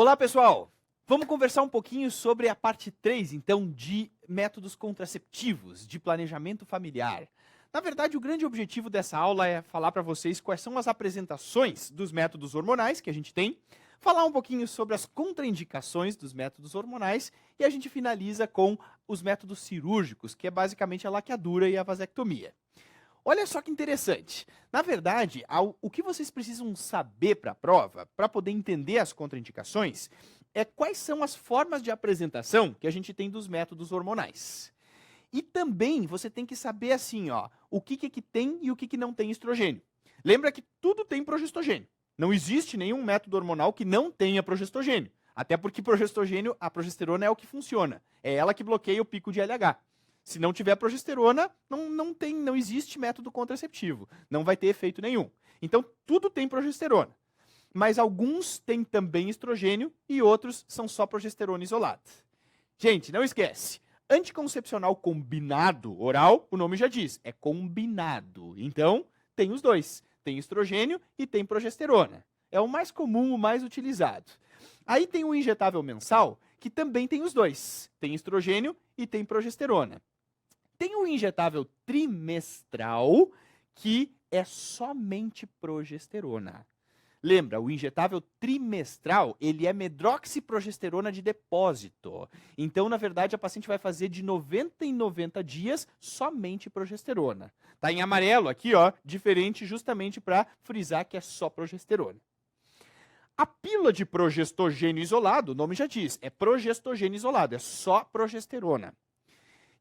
Olá, pessoal! Vamos conversar um pouquinho sobre a parte 3, então, de métodos contraceptivos, de planejamento familiar. Na verdade, o grande objetivo dessa aula é falar para vocês quais são as apresentações dos métodos hormonais que a gente tem, falar um pouquinho sobre as contraindicações dos métodos hormonais e a gente finaliza com os métodos cirúrgicos, que é basicamente a laqueadura e a vasectomia. Olha só que interessante. Na verdade, o que vocês precisam saber para a prova, para poder entender as contraindicações, é quais são as formas de apresentação que a gente tem dos métodos hormonais. E também você tem que saber assim, ó, o que tem e o que não tem estrogênio. Lembra que tudo tem progestogênio. Não existe nenhum método hormonal que não tenha progestogênio. Até porque progestogênio, a progesterona é o que funciona. É ela que bloqueia o pico de LH. Se não tiver progesterona, não existe método contraceptivo. Não vai ter efeito nenhum. Então, tudo tem progesterona. Mas alguns têm também estrogênio e outros são só progesterona isolada. Gente, não esquece. Anticoncepcional combinado oral, o nome já diz, é combinado. Então, tem os dois. Tem estrogênio e tem progesterona. É o mais comum, o mais utilizado. Aí tem o injetável mensal, que também tem os dois. Tem estrogênio e tem progesterona. Tem o injetável trimestral, que é somente progesterona. Lembra, o injetável trimestral, ele é medroxiprogesterona de depósito. Então, na verdade, a paciente vai fazer de 90 em 90 dias somente progesterona. Tá em amarelo aqui, ó, diferente justamente para frisar que é só progesterona. A pílula de progestogênio isolado, o nome já diz, é progestogênio isolado, é só progesterona.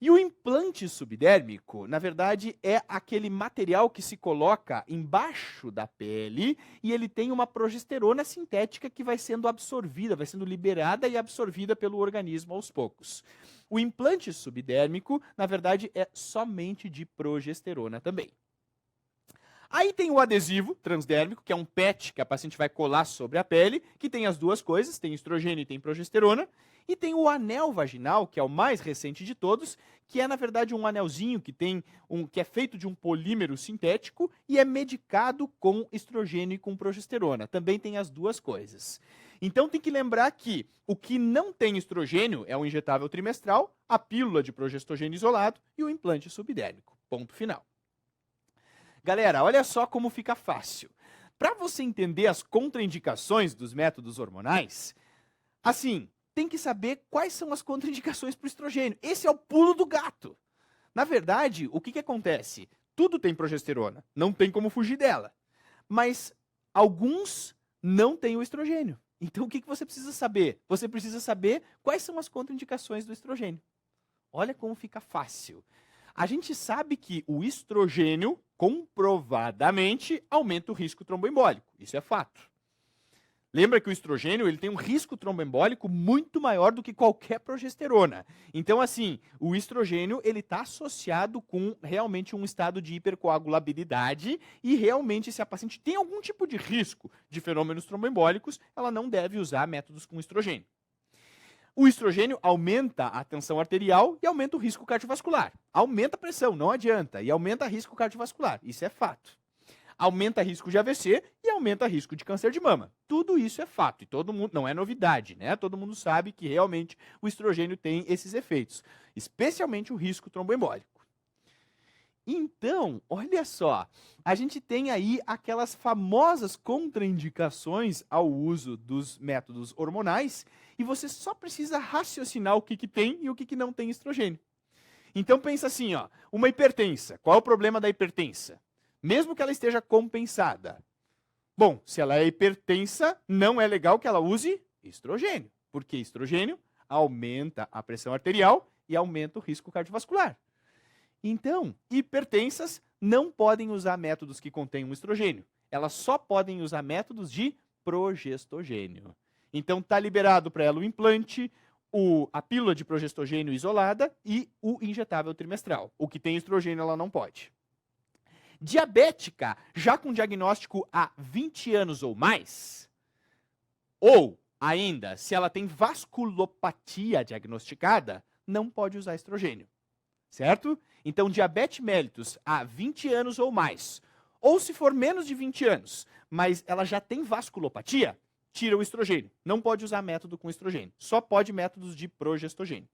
E o implante subdérmico, na verdade, é aquele material que se coloca embaixo da pele e ele tem uma progesterona sintética que vai sendo absorvida, vai sendo liberada e absorvida pelo organismo aos poucos. O implante subdérmico, na verdade, é somente de progesterona também. Aí tem o adesivo transdérmico, que é um PET que a paciente vai colar sobre a pele, que tem as duas coisas, tem estrogênio e tem progesterona. E tem o anel vaginal, que é o mais recente de todos, que é, na verdade, um anelzinho que é feito de um polímero sintético e é medicado com estrogênio e com progesterona. Também tem as duas coisas. Então tem que lembrar que o que não tem estrogênio é o injetável trimestral, a pílula de progestogênio isolado e o implante subdérmico. Ponto final. Galera, olha só como fica fácil. Para você entender as contraindicações dos métodos hormonais, assim, tem que saber quais são as contraindicações para o estrogênio. Esse é o pulo do gato. Na verdade, o que acontece? Tudo tem progesterona, não tem como fugir dela. Mas alguns não têm o estrogênio. Então, o que você precisa saber? Você precisa saber quais são as contraindicações do estrogênio. Olha como fica fácil. A gente sabe que o estrogênio, comprovadamente, aumenta o risco tromboembólico. Isso é fato. Lembra que o estrogênio ele tem um risco tromboembólico muito maior do que qualquer progesterona. Então, assim, o estrogênio ele está associado com realmente um estado de hipercoagulabilidade e realmente, se a paciente tem algum tipo de risco de fenômenos tromboembólicos, ela não deve usar métodos com estrogênio. O estrogênio aumenta a tensão arterial e aumenta o risco cardiovascular. Aumenta a pressão, não adianta, e aumenta o risco cardiovascular. Isso é fato. Aumenta risco de AVC e aumenta risco de câncer de mama. Tudo isso é fato e todo mundo, não é novidade, né? Todo mundo sabe que realmente o estrogênio tem esses efeitos, especialmente o risco tromboembólico. Então, olha só, a gente tem aí aquelas famosas contraindicações ao uso dos métodos hormonais e você só precisa raciocinar o que tem e o que não tem estrogênio. Então pensa assim, ó, uma hipertensa. Qual é o problema da hipertensa? Mesmo que ela esteja compensada. Bom, se ela é hipertensa, não é legal que ela use estrogênio, porque estrogênio aumenta a pressão arterial e aumenta o risco cardiovascular. Então, hipertensas não podem usar métodos que contenham estrogênio. Elas só podem usar métodos de progestogênio. Então, está liberado para ela o implante, a pílula de progestogênio isolada e o injetável trimestral. O que tem estrogênio, ela não pode. Diabética, já com diagnóstico há 20 anos ou mais, ou ainda, se ela tem vasculopatia diagnosticada, não pode usar estrogênio. Certo? Então, diabetes mellitus há 20 anos ou mais, ou se for menos de 20 anos, mas ela já tem vasculopatia, tira o estrogênio. Não pode usar método com estrogênio. Só pode métodos de progestogênio.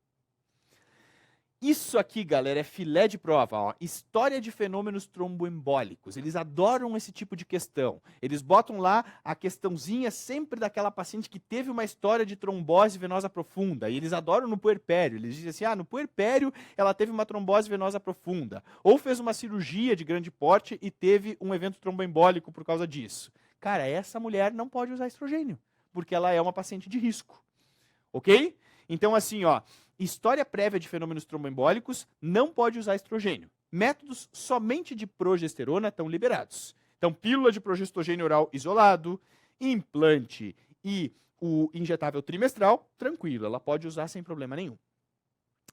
Isso aqui, galera, é filé de prova. Ó. História de fenômenos tromboembólicos. Eles adoram esse tipo de questão. Eles botam lá a questãozinha sempre daquela paciente que teve uma história de trombose venosa profunda. E eles adoram no puerpério. Eles dizem assim, no puerpério ela teve uma trombose venosa profunda. Ou fez uma cirurgia de grande porte e teve um evento tromboembólico por causa disso. Cara, essa mulher não pode usar estrogênio, porque ela é uma paciente de risco. Ok? Então, assim, ó, história prévia de fenômenos tromboembólicos, não pode usar estrogênio. Métodos somente de progesterona estão liberados. Então, pílula de progestogênio oral isolado, implante e o injetável trimestral, tranquilo, ela pode usar sem problema nenhum.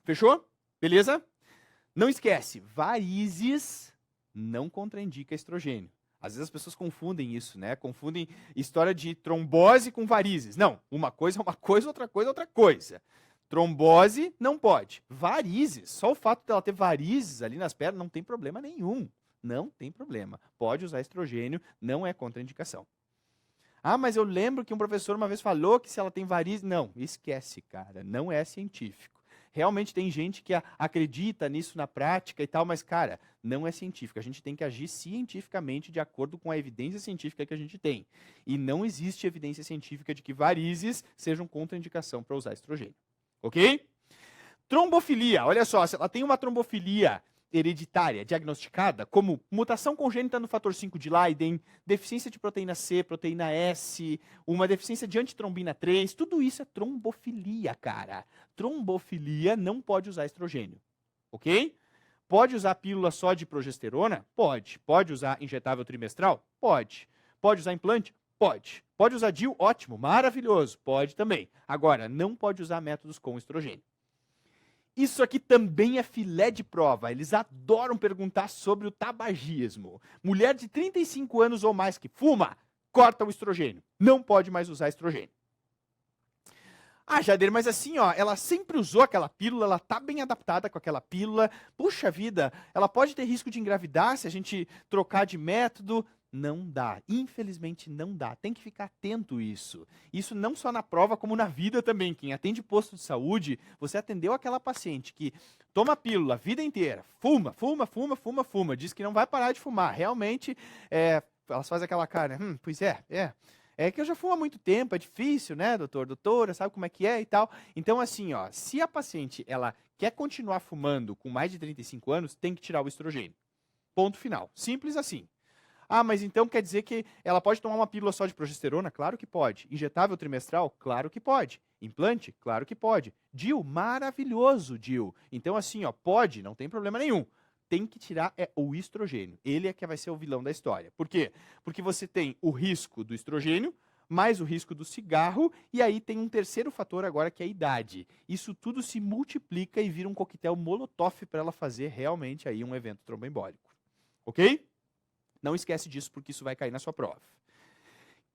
Fechou? Beleza? Não esquece, varizes não contraindica estrogênio. Às vezes as pessoas confundem isso, né? Confundem história de trombose com varizes. Não, uma coisa é uma coisa, outra coisa é outra coisa. Trombose não pode. Varizes, só o fato dela ter varizes ali nas pernas não tem problema nenhum. Não tem problema. Pode usar estrogênio, não é contraindicação. Ah, mas eu lembro que um professor uma vez falou que se ela tem varizes... Não, esquece, cara. Não é científico. Realmente tem gente que acredita nisso na prática e tal, mas, cara, não é científico. A gente tem que agir cientificamente de acordo com a evidência científica que a gente tem. E não existe evidência científica de que varizes sejam contraindicação para usar estrogênio. Ok? Trombofilia. Olha só, se ela tem uma trombofilia hereditária diagnosticada, como mutação congênita no fator 5 de Leiden, deficiência de proteína C, proteína S, uma deficiência de antitrombina 3, tudo isso é trombofilia, cara. Trombofilia não pode usar estrogênio, ok? Pode usar pílula só de progesterona? Pode. Pode usar injetável trimestral? Pode. Pode usar implante? Pode. Pode usar DIU? Ótimo, maravilhoso. Pode também. Agora, não pode usar métodos com estrogênio. Isso aqui também é filé de prova. Eles adoram perguntar sobre o tabagismo. Mulher de 35 anos ou mais que fuma, corta o estrogênio. Não pode mais usar estrogênio. Ah, Jader, mas assim, ó, ela sempre usou aquela pílula, ela tá bem adaptada com aquela pílula. Puxa vida, ela pode ter risco de engravidar se a gente trocar de método. Não dá, infelizmente não dá. Tem que ficar atento isso. Isso não só na prova, como na vida também. Quem atende posto de saúde, você atendeu aquela paciente que toma pílula a vida inteira, fuma, diz que não vai parar de fumar. Realmente, elas fazem aquela cara, né? Pois é. É que eu já fumo há muito tempo, é difícil, né, doutora, sabe como é que é e tal. Então, assim, ó, se a paciente, ela quer continuar fumando com mais de 35 anos, tem que tirar o estrogênio. Ponto final. Simples assim. Ah, mas então quer dizer que ela pode tomar uma pílula só de progesterona? Claro que pode. Injetável trimestral? Claro que pode. Implante? Claro que pode. DIU? Maravilhoso, DIU. Então, assim, ó, pode, não tem problema nenhum. Tem que tirar o estrogênio. Ele é que vai ser o vilão da história. Por quê? Porque você tem o risco do estrogênio, mais o risco do cigarro, e aí tem um terceiro fator agora que é a idade. Isso tudo se multiplica e vira um coquetel molotov para ela fazer realmente aí um evento tromboembólico. Ok? Não esquece disso, porque isso vai cair na sua prova.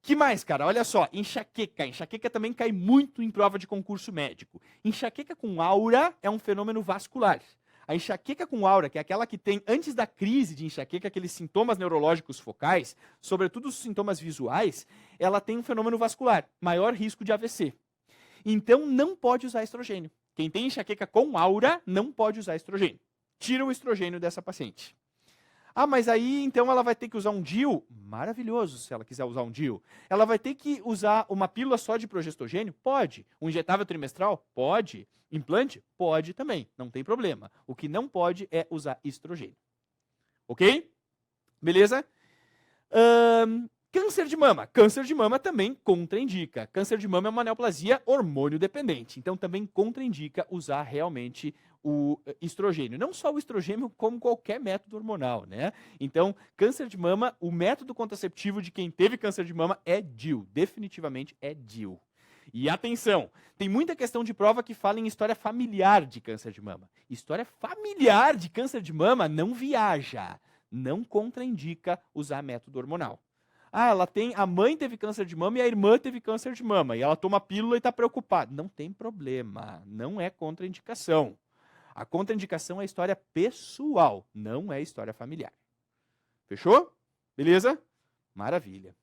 Que mais, cara? Olha só, enxaqueca. Enxaqueca também cai muito em prova de concurso médico. Enxaqueca com aura é um fenômeno vascular. A enxaqueca com aura, que é aquela que tem, antes da crise de enxaqueca, aqueles sintomas neurológicos focais, sobretudo os sintomas visuais, ela tem um fenômeno vascular, maior risco de AVC. Então, não pode usar estrogênio. Quem tem enxaqueca com aura, não pode usar estrogênio. Tira o estrogênio dessa paciente. Ah, mas aí então ela vai ter que usar um DIU? Maravilhoso se ela quiser usar um DIU. Ela vai ter que usar uma pílula só de progestogênio? Pode. Um injetável trimestral? Pode. Implante? Pode também, não tem problema. O que não pode é usar estrogênio. Ok? Beleza? Câncer de mama. Câncer de mama também contraindica. Câncer de mama é uma neoplasia hormônio dependente. Então também contraindica usar realmente o estrogênio. Não só o estrogênio, como qualquer método hormonal, né? Então, câncer de mama, o método contraceptivo de quem teve câncer de mama é DIU. Definitivamente é DIU. E atenção, tem muita questão de prova que fala em história familiar de câncer de mama. História familiar de câncer de mama não viaja. Não contraindica usar método hormonal. Ah, a mãe teve câncer de mama e a irmã teve câncer de mama. E ela toma pílula e está preocupada. Não tem problema, não é contraindicação. A contraindicação é história pessoal, não é história familiar. Fechou? Beleza? Maravilha.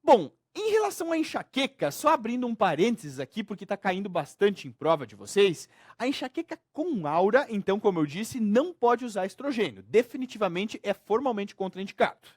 Bom, Em relação à enxaqueca, só abrindo um parênteses aqui, porque está caindo bastante em prova de vocês, a enxaqueca com aura, então, como eu disse, não pode usar estrogênio. Definitivamente é formalmente contraindicado.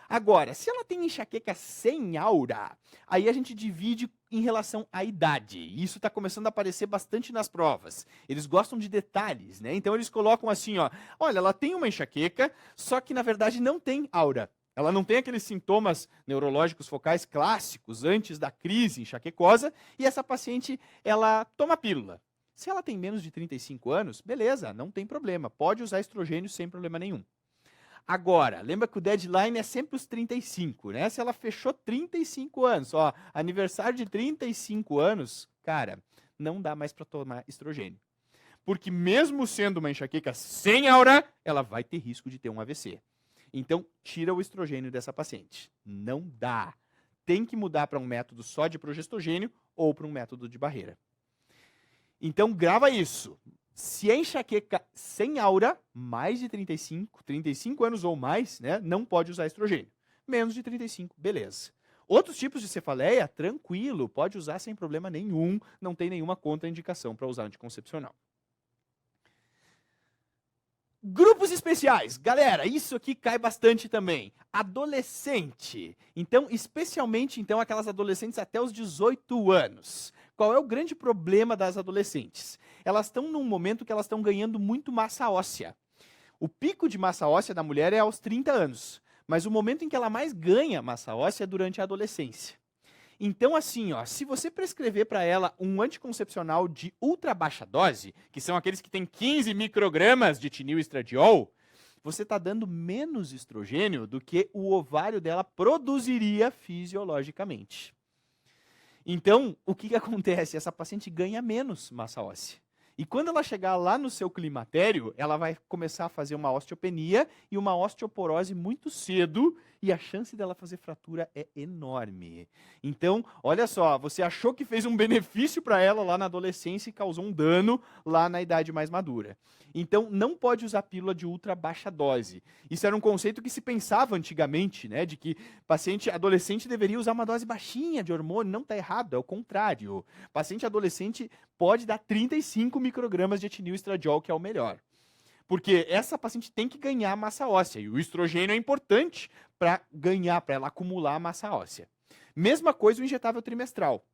Agora, se ela tem enxaqueca sem aura, aí a gente divide em relação à idade. Isso está começando a aparecer bastante nas provas. Eles gostam de detalhes, né? Então eles colocam assim, ó, olha, ela tem uma enxaqueca, só que na verdade não tem aura. Ela não tem aqueles sintomas neurológicos focais clássicos antes da crise enxaquecosa, e essa paciente, ela toma pílula. Se ela tem menos de 35 anos, beleza, não tem problema, pode usar estrogênio sem problema nenhum. Agora, lembra que o deadline é sempre os 35, né? Se ela fechou 35 anos, ó, aniversário de 35 anos, cara, não dá mais para tomar estrogênio. Porque mesmo sendo uma enxaqueca sem aura, ela vai ter risco de ter um AVC. Então, tira o estrogênio dessa paciente. Não dá. Tem que mudar para um método só de progestogênio ou para um método de barreira. Então, grava isso. Se é enxaqueca sem aura, mais de 35 anos ou mais, né, não pode usar estrogênio. Menos de 35, beleza. Outros tipos de cefaleia, tranquilo, pode usar sem problema nenhum, não tem nenhuma contraindicação para usar anticoncepcional. Grupos especiais. Galera, isso aqui cai bastante também. Adolescente. Então, especialmente então aquelas adolescentes até os 18 anos. Qual é o grande problema das adolescentes? Elas estão num momento que elas estão ganhando muito massa óssea. O pico de massa óssea da mulher é aos 30 anos, mas o momento em que ela mais ganha massa óssea é durante a adolescência. Então, assim, ó, se você prescrever para ela um anticoncepcional de ultra baixa dose, que são aqueles que têm 15 microgramas de etinil estradiol, você está dando menos estrogênio do que o ovário dela produziria fisiologicamente. Então, o que acontece? Essa paciente ganha menos massa óssea. E quando ela chegar lá no seu climatério, ela vai começar a fazer uma osteopenia e uma osteoporose muito cedo, e a chance dela fazer fratura é enorme. Então, olha só, você achou que fez um benefício para ela lá na adolescência e causou um dano lá na idade mais madura. Então, não pode usar pílula de ultra baixa dose. Isso era um conceito que se pensava antigamente, né, de que paciente adolescente deveria usar uma dose baixinha de hormônio. Não está errado, é o contrário. Paciente adolescente pode dar 35 microgramas de etinil estradiol, que é o melhor. Porque essa paciente tem que ganhar massa óssea, e o estrogênio é importante para ganhar, para ela acumular massa óssea. Mesma coisa o injetável trimestral.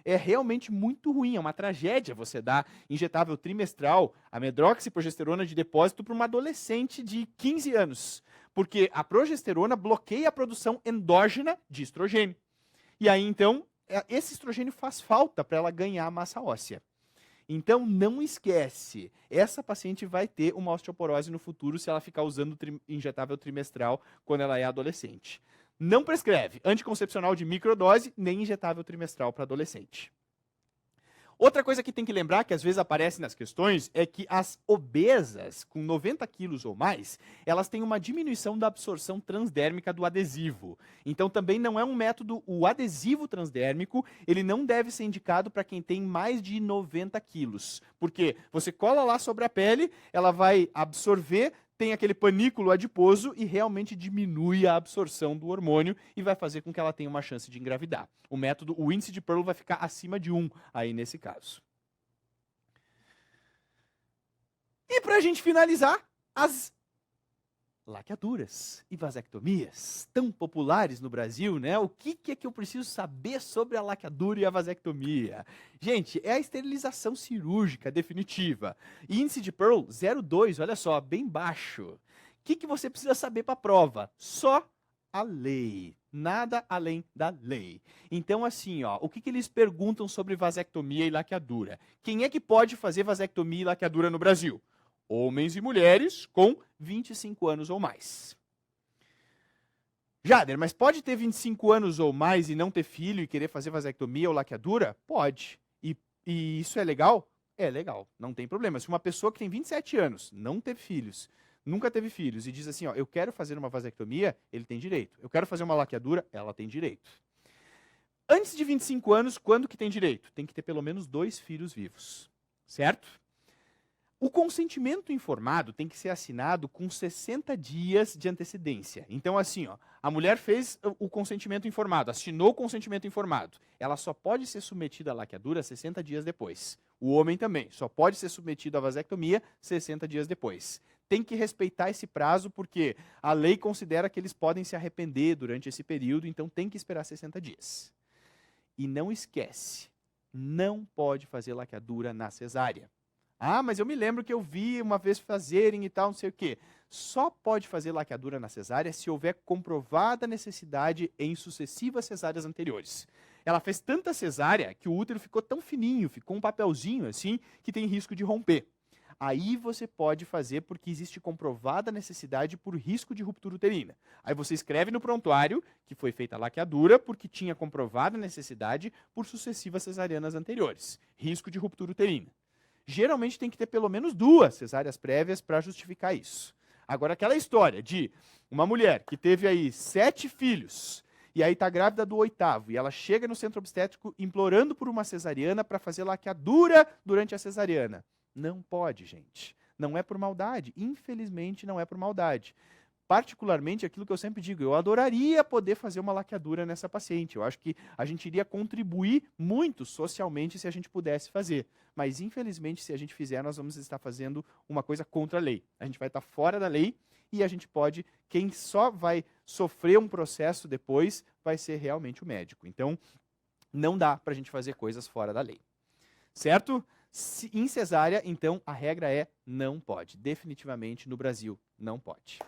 É realmente muito ruim, é uma tragédia você dar injetável trimestral, a medroxiprogesterona de depósito para uma adolescente de 15 anos. Porque a progesterona bloqueia a produção endógena de estrogênio. E aí, então, esse estrogênio faz falta para ela ganhar massa óssea. Então, não esquece, essa paciente vai ter uma osteoporose no futuro se ela ficar usando injetável trimestral quando ela é adolescente. Não prescreve anticoncepcional de microdose, nem injetável trimestral para adolescente. Outra coisa que tem que lembrar, que às vezes aparece nas questões, é que as obesas com 90 quilos ou mais, elas têm uma diminuição da absorção transdérmica do adesivo. Então também não é um método, o adesivo transdérmico, ele não deve ser indicado para quem tem mais de 90 quilos. Porque você cola lá sobre a pele, ela vai absorver, tem aquele panículo adiposo e realmente diminui a absorção do hormônio e vai fazer com que ela tenha uma chance de engravidar. O método, o índice de Pearl vai ficar acima de 1 aí nesse caso. E para a gente finalizar, as laqueaduras e vasectomias, tão populares no Brasil, né? O que é que eu preciso saber sobre a laqueadura e a vasectomia? Gente, é a esterilização cirúrgica definitiva. Índice de Pearl 0,2, olha só, bem baixo. O que você precisa saber para a prova? Só a lei. Nada além da lei. Então, assim, ó, o que eles perguntam sobre vasectomia e laqueadura? Quem é que pode fazer vasectomia e laqueadura no Brasil? Homens e mulheres com 25 anos ou mais. Jader, mas pode ter 25 anos ou mais e não ter filho e querer fazer vasectomia ou laqueadura? Pode. E isso é legal? É legal, não tem problema. Se uma pessoa que tem 27 anos, não teve filhos, nunca teve filhos e diz assim, ó, eu quero fazer uma vasectomia, ele tem direito. Eu quero fazer uma laqueadura, ela tem direito. Antes de 25 anos, quando que tem direito? Tem que ter pelo menos 2 filhos vivos, certo? O consentimento informado tem que ser assinado com 60 dias de antecedência. Então, assim, ó, a mulher fez o consentimento informado, assinou o consentimento informado. Ela só pode ser submetida à laqueadura 60 dias depois. O homem também só pode ser submetido à vasectomia 60 dias depois. Tem que respeitar esse prazo, porque a lei considera que eles podem se arrepender durante esse período, então tem que esperar 60 dias. E não esquece, não pode fazer laqueadura na cesárea. Ah, mas eu me lembro que eu vi uma vez fazerem e tal, não sei o quê. Só pode fazer laqueadura na cesárea se houver comprovada necessidade em sucessivas cesáreas anteriores. Ela fez tanta cesárea que o útero ficou tão fininho, ficou um papelzinho assim, que tem risco de romper. Aí você pode fazer porque existe comprovada necessidade por risco de ruptura uterina. Aí você escreve no prontuário que foi feita a laqueadura porque tinha comprovada necessidade por sucessivas cesarianas anteriores. Risco de ruptura uterina. Geralmente tem que ter pelo menos 2 cesáreas prévias para justificar isso. Agora, aquela história de uma mulher que teve aí 7 filhos e aí está grávida do 8º e ela chega no centro obstétrico implorando por uma cesariana para fazer laqueadura durante a cesariana. Não pode, gente. Não é por maldade. Infelizmente, não é por maldade. Particularmente, aquilo que eu sempre digo, eu adoraria poder fazer uma laqueadura nessa paciente. Eu acho que a gente iria contribuir muito socialmente se a gente pudesse fazer. Mas, infelizmente, se a gente fizer, nós vamos estar fazendo uma coisa contra a lei. A gente vai estar fora da lei e a gente pode, quem só vai sofrer um processo depois, vai ser realmente o médico. Então, não dá para a gente fazer coisas fora da lei. Certo? Em cesárea, então, a regra é não pode. Definitivamente, no Brasil, não pode.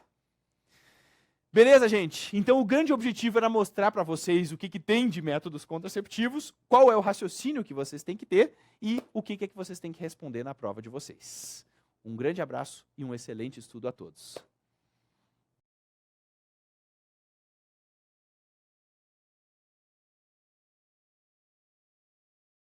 Beleza, gente? Então o grande objetivo era mostrar para vocês o que tem de métodos contraceptivos, qual é o raciocínio que vocês têm que ter e o que é que vocês têm que responder na prova de vocês. Um grande abraço e um excelente estudo a todos.